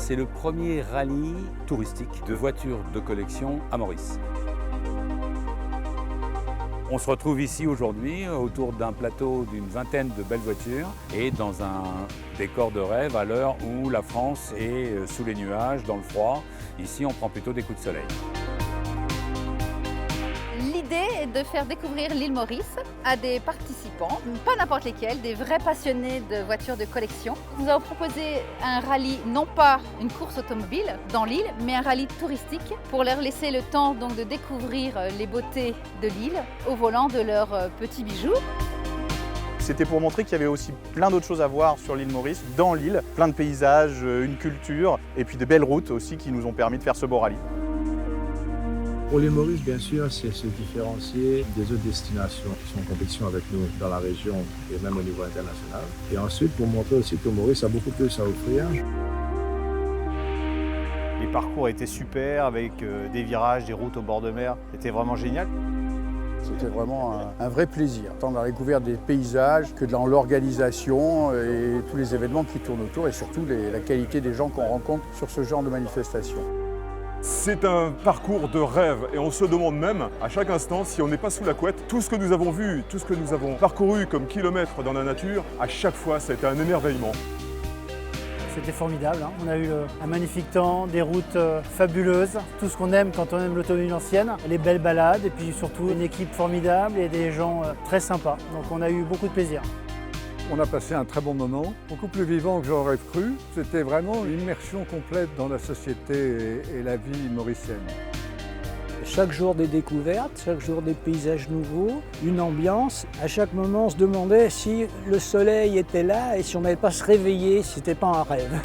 c'est le premier rallye touristique de voitures de collection à Maurice. On se retrouve ici aujourd'hui autour d'un plateau d'une vingtaine de belles voitures et dans un décor de rêve à l'heure où la France est sous les nuages, dans le froid. Ici, on prend plutôt des coups de soleil. L'idée est de faire découvrir l'île Maurice à des participants, pas n'importe lesquels, des vrais passionnés de voitures de collection. Nous avons proposé un rallye, non pas une course automobile dans l'île, mais un rallye touristique pour leur laisser le temps donc de découvrir les beautés de l'île au volant de leurs petits bijoux. C'était pour montrer qu'il y avait aussi plein d'autres choses à voir sur l'île Maurice, dans l'île, plein de paysages, une culture et puis de belles routes aussi qui nous ont permis de faire ce beau rallye. Pour l'île Maurice, bien sûr, c'est se différencier des autres destinations qui sont en compétition avec nous dans la région et même au niveau international. Et ensuite, pour montrer aussi que Maurice a beaucoup plus à offrir. Les parcours étaient super avec des virages, des routes au bord de mer. C'était vraiment génial. C'était vraiment un vrai plaisir, tant dans la découverte des paysages que dans l'organisation et tous les événements qui tournent autour et surtout la qualité des gens qu'on rencontre sur ce genre de manifestation. C'est un parcours de rêve et on se demande même à chaque instant si on n'est pas sous la couette. Tout ce que nous avons vu, tout ce que nous avons parcouru comme kilomètres dans la nature, à chaque fois ça a été un émerveillement. C'était formidable, hein. On a eu un magnifique temps, des routes fabuleuses, tout ce qu'on aime quand on aime l'automobile ancienne, les belles balades et puis surtout une équipe formidable et des gens très sympas. Donc on a eu beaucoup de plaisir. On a passé un très bon moment, beaucoup plus vivant que j'aurais cru. C'était vraiment une immersion complète dans la société et la vie mauricienne. Chaque jour des découvertes, chaque jour des paysages nouveaux, une ambiance. À chaque moment, on se demandait si le soleil était là et si on n'allait pas se réveiller, si c'était pas un rêve.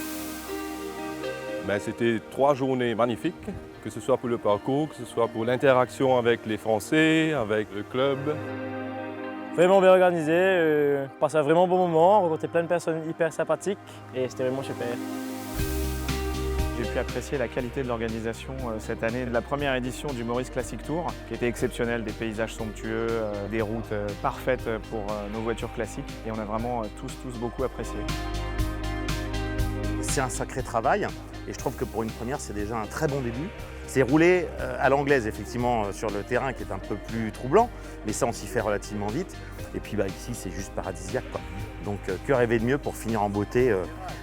C'était 3 journées magnifiques, que ce soit pour le parcours, que ce soit pour l'interaction avec les Français, avec le club. Vraiment bien organisé, passé un vraiment bon moment, rencontré plein de personnes hyper sympathiques et c'était vraiment super. J'ai pu apprécier la qualité de l'organisation cette année de la première édition du Maurice Classic Tour, qui était exceptionnelle, des paysages somptueux, des routes parfaites pour nos voitures classiques et on a vraiment tous beaucoup apprécié. C'est un sacré travail et je trouve que pour une première c'est déjà un très bon début. C'est roulé à l'anglaise effectivement sur le terrain qui est un peu plus troublant, mais ça on s'y fait relativement vite. Et puis ici c'est juste paradisiaque quoi. Donc que rêver de mieux pour finir en beauté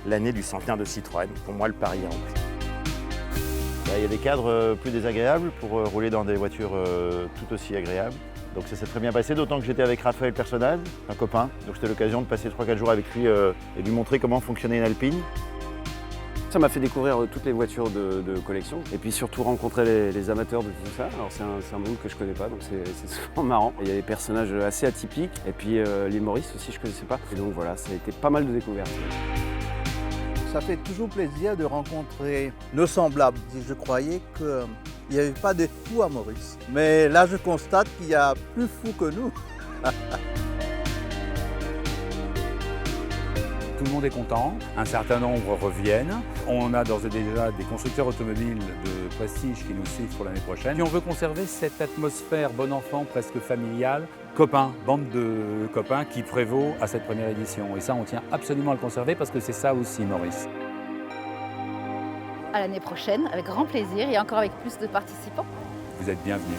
l'année du centenaire de Citroën. Pour moi le pari est rempli. Il y a des cadres plus désagréables pour rouler dans des voitures tout aussi agréables. Donc ça s'est très bien passé, d'autant que j'étais avec Raphaël Personnaz, un copain. Donc c'était l'occasion de passer 3-4 jours avec lui et de lui montrer comment fonctionnait une Alpine. Ça m'a fait découvrir toutes les voitures de collection et puis surtout rencontrer les amateurs de tout ça. Alors c'est un monde que je connais pas, donc c'est souvent marrant. Il y a des personnages assez atypiques et puis l'île Maurice aussi je connaissais pas. Et donc voilà, ça a été pas mal de découvertes. Ça fait toujours plaisir de rencontrer nos semblables. Je croyais qu'il n'y avait pas de fous à Maurice. Mais là je constate qu'il y a plus fous que nous. Tout le monde est content, un certain nombre reviennent. On a d'ores et déjà des constructeurs automobiles de prestige qui nous suivent pour l'année prochaine. Et on veut conserver cette atmosphère bon enfant, presque familiale, copains, bande de copains qui prévaut à cette première édition. Et ça, on tient absolument à le conserver parce que c'est ça aussi, Maurice. À l'année prochaine, avec grand plaisir et encore avec plus de participants. Vous êtes bienvenus.